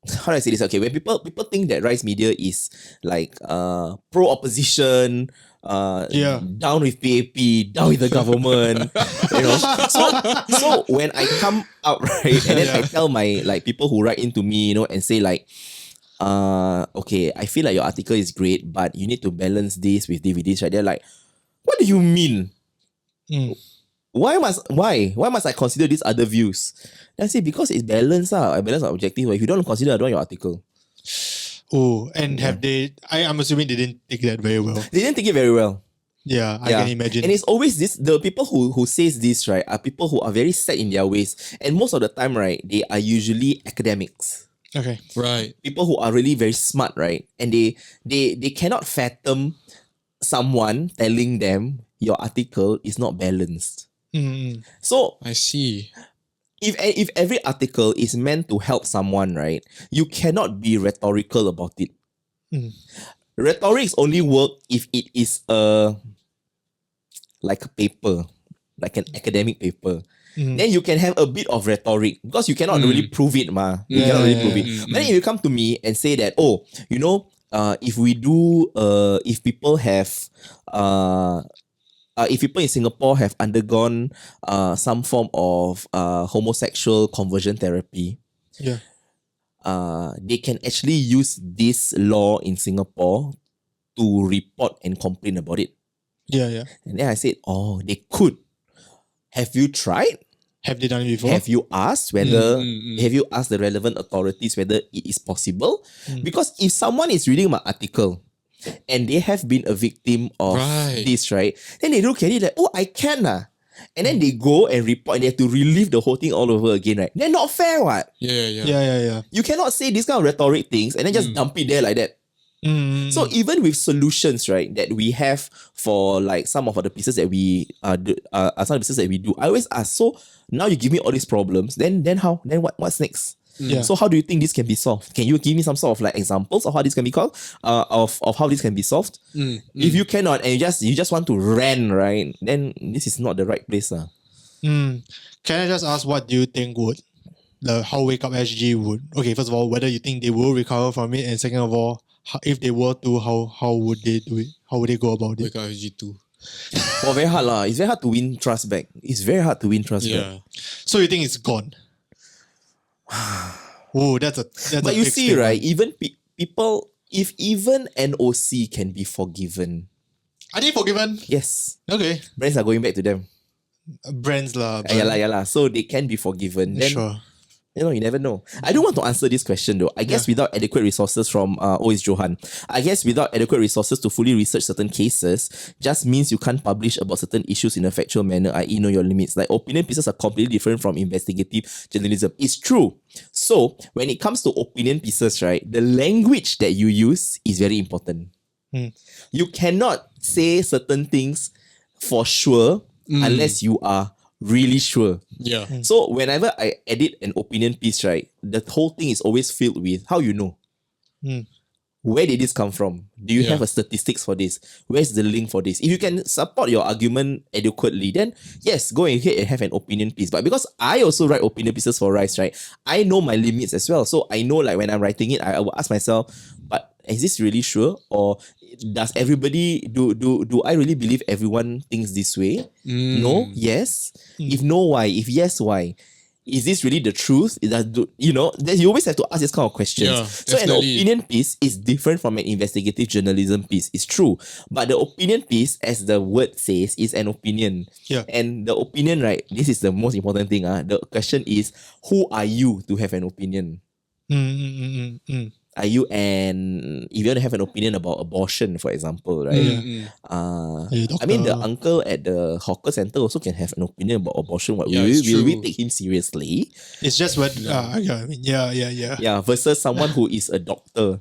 how do I say this? Okay, when people think that Rise Media is like pro-opposition, down with PAP, down with the government, you know. So when I come out, right, and then I tell my like people who write into me, you know, and say like, okay, I feel like your article is great, but you need to balance this with this, right? They're like, what do you mean? Why must I consider these other views? Then I say because it's balanced. I balance our objective. If you don't consider, I don't want your article.
Oh, and have they? I'm assuming they didn't take that very well.
They didn't take it very well.
Yeah, I can imagine.
And it's always this, the people who says this, right, are people who are very set in their ways. And most of the time, right, they are usually academics.
Okay.
Right.
People who are really very smart, right? And they cannot fathom someone telling them your article is not balanced. So
I see.
if every article is meant to help someone, right, you cannot be rhetorical about it. Rhetorics only work if it is like a paper, like an academic paper. Then you can have a bit of rhetoric because you cannot really prove it, ma. You cannot really prove it. But then if you come to me and say that, oh, you know, if people have if people in Singapore have undergone some form of homosexual conversion therapy, they can actually use this law in Singapore to report and complain about it.
Yeah.
And then I said, oh, they could. Have you tried?
Have they done it before?
Have you asked whether have you asked the relevant authorities whether it is possible? Because if someone is reading my article and they have been a victim of this, right? Then they look at it like, oh, I can. And then they go and report and they have to relive the whole thing all over again, right? They're not fair, what?
Yeah.
You cannot say this kind of rhetoric things and then just dump it there like that. So even with solutions, right, that we have for like some of the pieces that we some of the pieces that we do, I always ask, so now you give me all these problems, then how? Then what's next? So how do you think this can be solved? Can you give me some sort of like examples of how this can be called? Of how this can be solved? If you cannot and you just want to rant, right, then this is not the right place.
Can I just ask, what do you think would how Wake Up SG would? Okay, first of all, whether you think they will recover from it, and second of all, if they were to, how would they do it? How would they go about it?
Wake Up SG2.
Well, very hard lah. It's very hard to win trust back. It's very hard to win trust back.
So you think it's gone? Oh, that's
but
a
you
big
see,
statement.
right? Even people, if even NOC can be forgiven,
are they forgiven?
yes,
Okay,
brands are going back to them.
brands lah.
Yeah lah. So they can be forgiven. Then,
Sure.
you know, you never know. I don't want to answer this question though. I guess without adequate resources from it's Johan. I guess without adequate resources to fully research certain cases just means you can't publish about certain issues in a factual manner, i.e. know your limits. Like opinion pieces are completely different from investigative journalism. It's true. So when it comes to opinion pieces, right, the language that you use is very important. You cannot say certain things for sure unless you are really sure.
Yeah.
So whenever I edit an opinion piece, right, the whole thing is always filled with how you know. Where did this come from? Do you have a statistics for this? Where's the link for this? If you can support your argument adequately, then yes, go ahead and have an opinion piece. But because I also write opinion pieces for Rise, right, I know my limits as well. So I know like when I'm writing it, I will ask myself, but is this really sure? Or does everybody, do I really believe everyone thinks this way? No? Yes? If no, why? If yes, why? is this really the truth? You always have to ask this kind of questions.
Yeah,
so an
definitely.
opinion piece is different from an investigative journalism piece. It's true. But the opinion piece, as the word says, is an opinion.
Yeah.
And the opinion, right, this is the most important thing. The question is, who are you to have an opinion? Are you if you want to have an opinion about abortion, for example, right? I mean, the uncle at the hawker center also can have an opinion about abortion. Will we take him seriously?
It's just what, yeah.
Versus someone who is a doctor.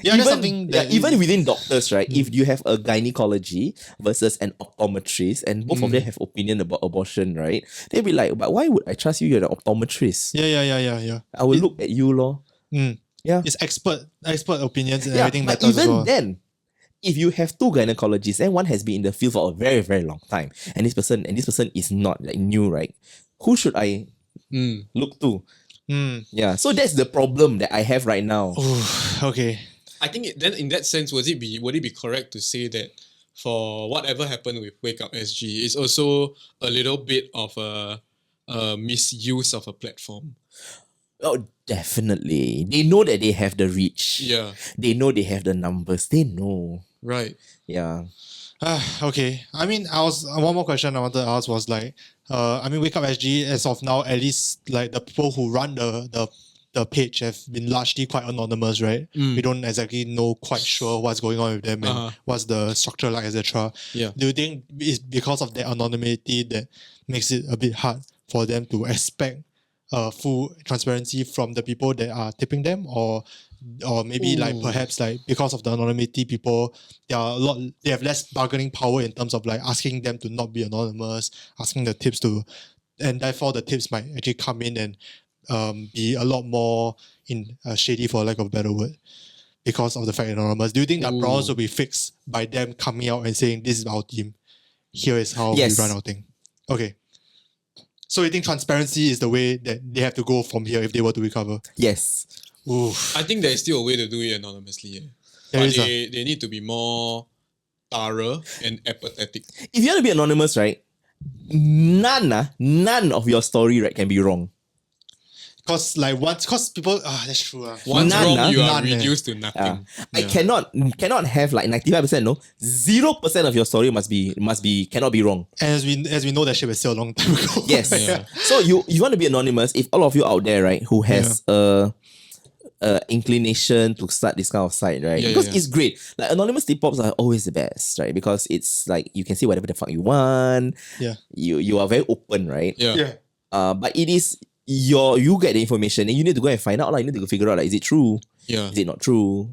Yeah, that's something that
even within doctors, right? If you have a gynecology versus an optometrist, and both of them have opinion about abortion, right? They'll be like, but why would I trust you? You're an optometrist.
Yeah.
I will look at you, lor. Yeah.
It's expert opinions and everything
but
matters as
even
well.
then, if you have two gynecologists and one has been in the field for a very, very long time, and this person is not like new, right? Who should I look to? Yeah. So that's the problem that I have right now.
Okay.
I think then in that sense, would it be correct to say that for whatever happened with Wake Up SG, it's also a little bit of a misuse of a platform?
Oh, definitely. They know that they have the reach.
Yeah.
They know they have the numbers. They know.
Right.
Yeah.
Okay. I mean, one more question I wanted to ask was like, Wake Up SG, as of now, at least like the people who run the page have been largely quite anonymous, right? We don't exactly know quite sure what's going on with them and what's the structure like, etc.
Yeah.
Do you think it's because of their anonymity that makes it a bit hard for them to expect full transparency from the people that are tipping them, or maybe like perhaps like because of the anonymity, people they have less bargaining power in terms of like asking them to not be anonymous, asking the tips to, and therefore the tips might actually come in and be a lot more shady, for lack of a better word, because of the fact anonymous. Do you think that problems will be fixed by them coming out and saying, this is our team, here is how we run our thing? Okay. So you think transparency is the way that they have to go from here if they were to recover?
Yes.
Oof.
I think there's still a way to do it anonymously.
There
But
is
they need to be more thorough and apathetic.
If you want to be anonymous, right, none of your story, right, can be wrong.
Because people, that's true.
Once wrong, you are
None,
reduced to nothing.
I cannot have like 95%, no. 0% of your story cannot be wrong.
And as we know, that shit was still a long time ago.
Yes.
Yeah.
So you want to be anonymous, if all of you out there, right, who has inclination to start this kind of site, right? Because it's great. Like anonymous tip-offs are always the best, right? Because it's like you can say whatever the fuck you want.
Yeah.
You are very open, right?
Yeah.
But it is you get the information and you need to go and find out, like, you need to go figure out, like, is it true?
Yeah.
Is it not true?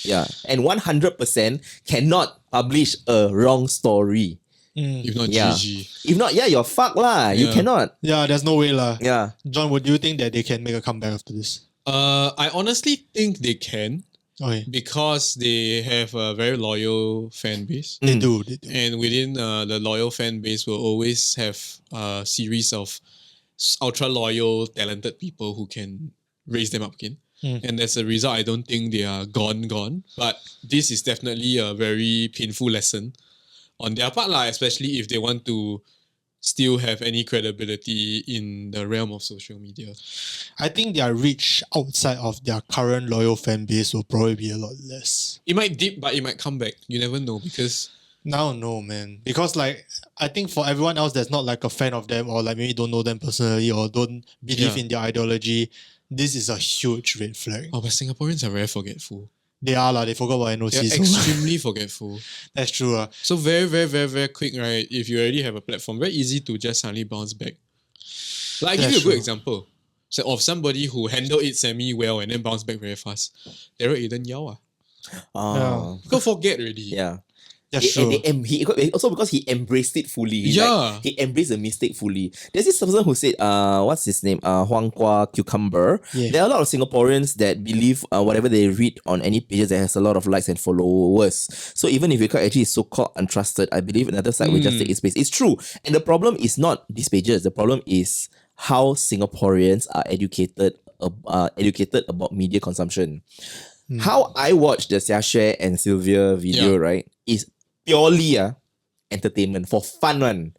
Yeah. And 100% cannot publish a wrong story.
If not
Yeah.
GG.
If not, you're fucked lah. You
Yeah.
cannot.
Yeah, there's no way lah.
Yeah.
John, would you think that they can make a comeback after this?
I honestly think they can,
Okay.
because they have a very loyal fan base.
They do.
And within the loyal fan base will always have a series of ultra loyal, talented people who can raise them up again. And as a result, I don't think they are gone. But this is definitely a very painful lesson on their part, especially if they want to still have any credibility in the realm of social media.
I think their reach outside of their current loyal fan base will probably be a lot less.
It might dip, but it might come back. You never know, because
Now, no, man. Because like, I think for everyone else that's not like a fan of them, or like maybe don't know them personally, or don't believe in their ideology, this is a huge red flag.
but Singaporeans are very forgetful.
They are lah. They forgot about NOC.
They're extremely forgetful.
That's true.
So very, very, very, very quick, right? If you already have a platform, very easy to just suddenly bounce back. Like, I give you a good example. So of somebody who handled it semi-well and then bounced back very fast. Daryl Aiden Yao. People forget already.
That's
Yeah.
true.
He also because he embraced it fully.
Yeah.
He embraced the mistake fully. There's this person who said, what's his name? Huang Kwa Cucumber.
Yeah.
There are a lot of Singaporeans that believe whatever they read on any pages that has a lot of likes and followers. So even if it actually is so-called untrusted, I believe another site will just take its place. It's true. And the problem is not these pages. The problem is how Singaporeans are educated about media consumption. How I watched the Xiaxue and Sylvia video, right, is purely entertainment, for fun one.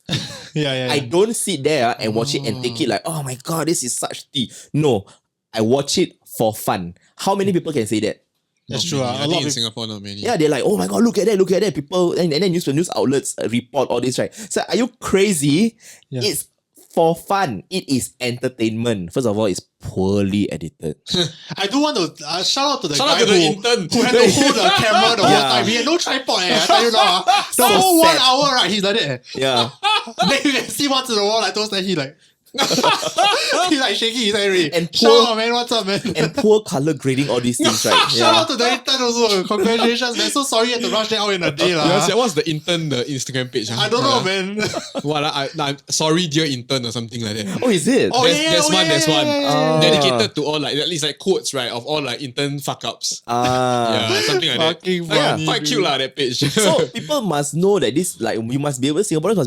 Yeah.
I don't sit there and watch it and take it like, oh my God, this is such tea. No, I watch it for fun. How many people can say that?
That's true.
I
A lot
think in
of
Singapore, not many.
Yeah, they're like, oh my God, look at that. People, and then news outlets report all this, right? So are you crazy?
Yeah.
It's for fun. It is entertainment. First of all, it's poorly edited.
I do want to shout out to the
Shout
guy
out to the intern.
who had to hold the camera the whole
Yeah.
time. He had no tripod. I tell you now. The
So
whole 1
sad.
hour, right? He's like that.
Yeah.
Then you can see once in a while, like those that he like. He's like shaking his head already.
And
Shout
poor-
out, man. What's up, man?
And poor color grading, all these things, right?
Shout out to the intern also. Congratulations, man. So sorry you had to rush that out in a day.
Yeah, what's the intern, the Instagram page?
I don't know, man.
What? I'm sorry, dear intern, or something like that.
Oh, is it?
Oh,
There's one.
yeah.
Dedicated to all like at least like quotes, right, of all like intern fuck ups. Yeah, something like that.
Fucking
Like,
funny,
quite cute lah, that page.
So people must know that this, like, Singaporeans must be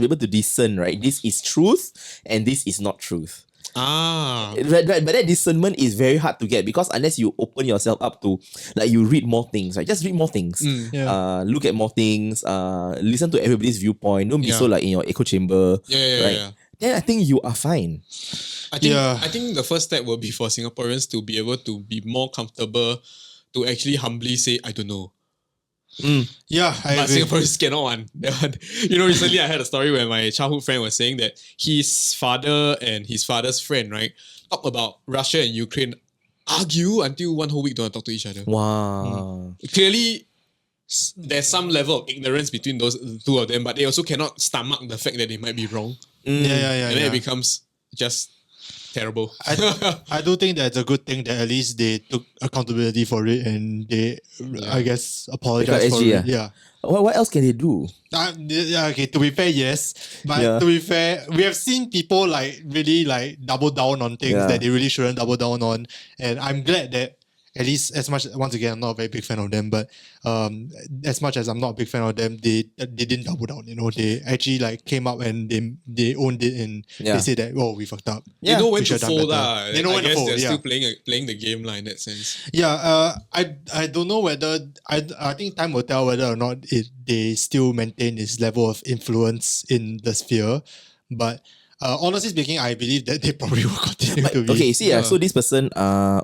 able to discern, right? This is truth and this is not truth. But that discernment is very hard to get because unless you open yourself up to, like, you read more things, right? Just read more things. Look at more things. Listen to everybody's viewpoint. Don't be so like in your echo chamber. Right? Then I think you are fine.
I think the first step will be for Singaporeans to be able to be more comfortable to actually humbly say, I don't know.
Yeah, I
But
agree.
Singaporeans cannot one. You know, recently I had a story where my childhood friend was saying that his father and his father's friend, right, talk about Russia and Ukraine, argue until one whole week don't talk to each other.
Wow.
Clearly, there's some level of ignorance between those two of them, but they also cannot stomach the fact that they might be wrong.
Yeah.
And then it becomes just terrible.
I do think that's a good thing that at least they took accountability for it and they, I guess, apologized for
SG,
it. Yeah.
What else can they do?
Okay, to be fair, yes. But to be fair, we have seen people like really like double down on things that they really shouldn't double down on. And I'm glad that at least as much, once again, I'm not a very big fan of them, but as much as I'm not a big fan of them, they didn't double down, you know, they actually like came up and they owned it and they said that, oh, we fucked up.
They know when
We
to
should have done
fold.
better. They know when to fold,
they're
yeah.
still playing the game in that sense.
Yeah, I don't know whether, I think time will tell whether or not they still maintain this level of influence in the sphere, but honestly speaking, I believe that they probably will continue to be.
Okay, see, so this person,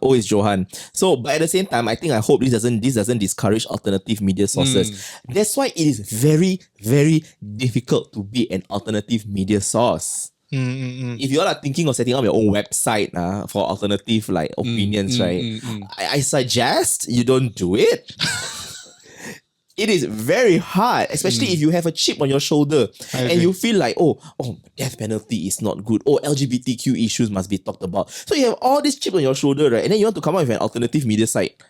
is Johan. So, but at the same time, I hope this doesn't discourage alternative media sources. That's why it is very, very difficult to be an alternative media source. If you all are thinking of setting up your own website for alternative like opinions, right? I suggest you don't do it. It is very hard, especially if you have a chip on your shoulder and you feel like, oh, death penalty is not good. Oh, LGBTQ issues must be talked about. So you have all this chip on your shoulder, right? And then you want to come up with an alternative media site.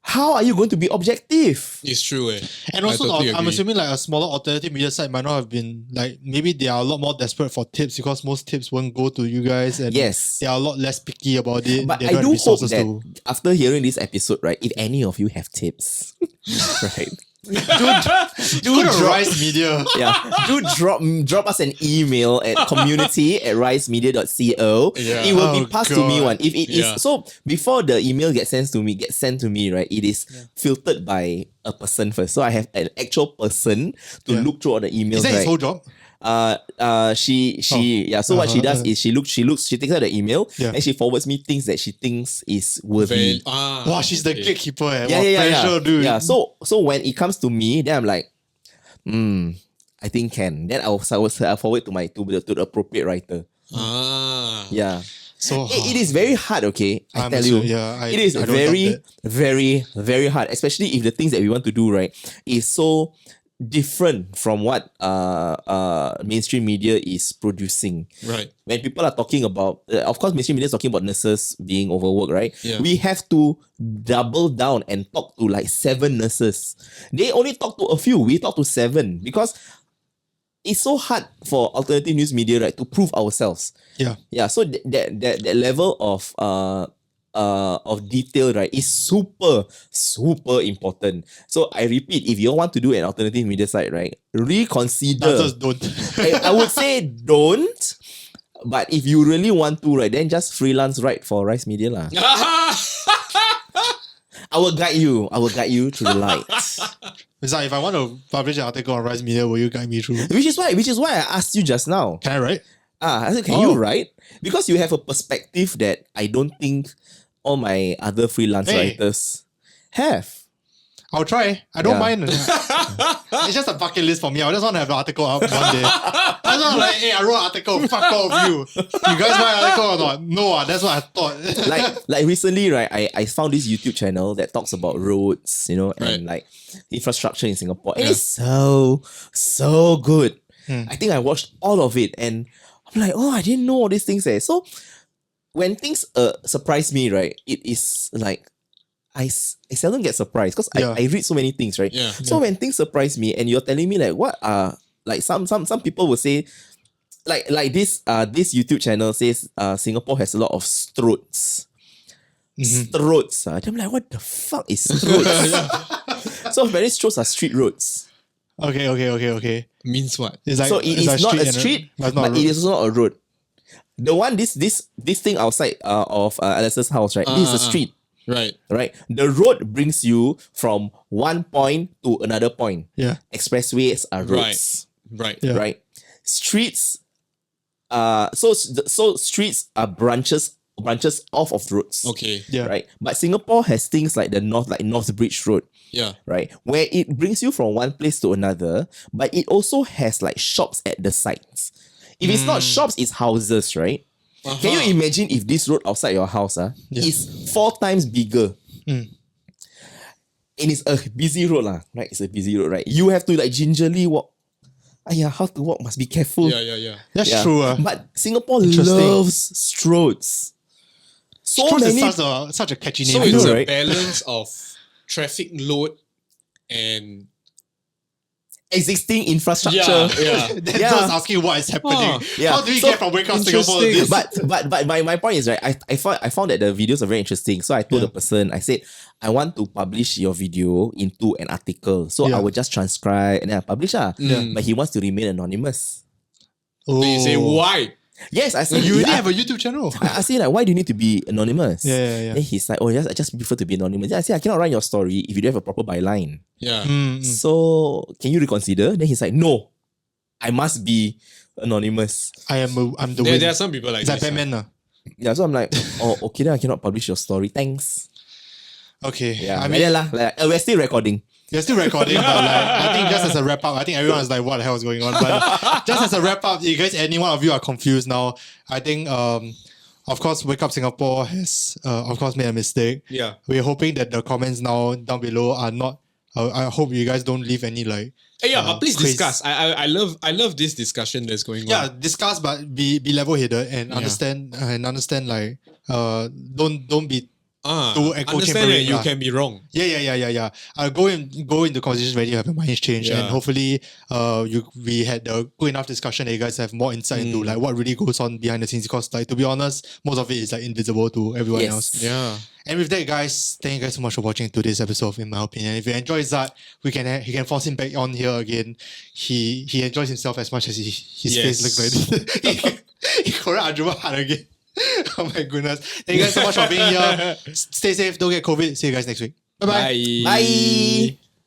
How are you going to be objective?
It's true,
And also,
totally
I'm
agree.
assuming like a smaller alternative media site might not have been like, maybe they are a lot more desperate for tips because most tips won't go to you guys and they are a lot less picky about it.
But
They
I
don't have
do hope
resources
that
to-
after hearing this episode, right, if any of you have tips, right,
do the Rise Media.
do drop us an email at community@risemedia.co.
Yeah.
It will be
Oh,
passed to me
God.
one. If it is so, before the email gets sent to me, right, it is filtered by a person first. So I have an actual person to look through all the emails.
Is that
right?
his whole job?
So what she does is she takes out the email and she forwards me things that she thinks is worthy.
Wow, she's the gatekeeper.
Yeah.
Pressure, dude.
Yeah. So when it comes to me, then I'm like, I think can. Then I'll forward to the appropriate writer. Yeah.
So
It is very hard, okay? I tell you. It is
I don't
very,
doubt that.
very, very hard. Especially if the things that we want to do, right, is so different from what mainstream media is producing.
Right.
When people are talking about, of course, mainstream media is talking about nurses being overworked, right?
Yeah.
We have to double down and talk to like 7 nurses. They only talk to a few. We talk to 7 because it's so hard for alternative news media, right, to prove ourselves. Yeah. So that level of detail, right, is super, super important. So I repeat, if you want to do an alternative media site, right, reconsider.
Just don't.
I would say don't. But if you really want to, right, then just freelance write for Rise Media lah. I will guide you. I will guide you through the light.
Zat, if I want to publish an article on Rise Media, will you guide me through?
Which is why I asked you just now.
Can I write?
I said, can you write? Because you have a perspective that I don't think all my other freelance writers have.
I'll try. I don't mind. It's just a bucket list for me. I just want to have an article out one day. I just want to like, hey, I wrote an article. Fuck all of you. You guys write an article or not? No, that's what I thought.
like recently, right? I found this YouTube channel that talks about roads, and like infrastructure in Singapore. And it's so good. I think I watched all of it, and I'm like, oh, I didn't know all these things. So when things surprise me, right? It is like I seldom get surprised because I read so many things, right?
Yeah.
So when things surprise me and you're telling me like what are like some people will say like this YouTube channel says Singapore has a lot of stroads. Stroads. I'm like, what the fuck is stroads? So very stroads are street roads.
Okay.
Means what?
It's like,
so it is not a street, but it is not a road. The one this thing outside of Alastair's house, right? This is a street. Right. The road brings you from one point to another point.
Yeah.
Expressways are roads.
Right.
Yeah.
Right. Streets. So streets are branches off of roads.
Okay.
Yeah.
Right. But Singapore has things like the North Bridge Road.
Yeah.
Right. Where it brings you from one place to another, but it also has like shops at the sides. If it's not shops, it's houses, right? Can you imagine if this road outside your house is 4 times bigger? And it's a busy road, right? It's a busy road, right? You have to like gingerly walk. How to walk must be careful.
Yeah.
That's true.
But Singapore loves stroads. So
Stroads
many.
is such a catchy name.
So it's
right?
a balance of traffic load and
existing infrastructure.
That's just asking what is happening. How do we get from Wake Up Singapore to this?
But my point is, right, I found that the videos are very interesting. So I told the person, I said, I want to publish your video into an article. So I will just transcribe and then I publish. But he wants to remain anonymous.
So you say, why?
Yes, I said,
you already have a YouTube channel.
I said, like, why do you need to be anonymous?
Yeah.
Then he's like, I just prefer to be anonymous. Then I said, I cannot write your story if you don't have a proper byline.
Yeah.
So can you reconsider? Then he's like, no, I must be anonymous.
I'm the
There are some people like
that
this.
Batman.
Yeah, so I'm like, oh, okay, then I cannot publish your story. Thanks.
Okay.
Yeah,
I mean,
we're still recording.
you're still recording, but like, I think just as a wrap up, I think everyone's like, what the hell is going on? But just as a wrap up, you guys, any one of you are confused now, I think, of course, Wake Up Singapore has, of course, made a mistake.
Yeah.
We're hoping that the comments now down below are not, I hope you guys don't leave any like...
but please discuss. I love this discussion that's going on.
Yeah, discuss, but be level-headed and understand like, don't be too echo
understand that
chambering.
you can be wrong.
Yeah. Go into conversations when you have your mind change, and hopefully, we had a good enough discussion that you guys have more insight into like what really goes on behind the scenes. Because like to be honest, most of it is like invisible to everyone else.
Yeah.
And with that, guys, thank you guys so much for watching today's episode. In my opinion, if you enjoyed Zat, he can force him back on here again. He enjoys himself as much as his face looks like this. He correct Ajuma hard again. Oh my goodness. Thank you guys so much for being here. Stay safe, don't get COVID. See you guys next week. Bye-bye.
Bye.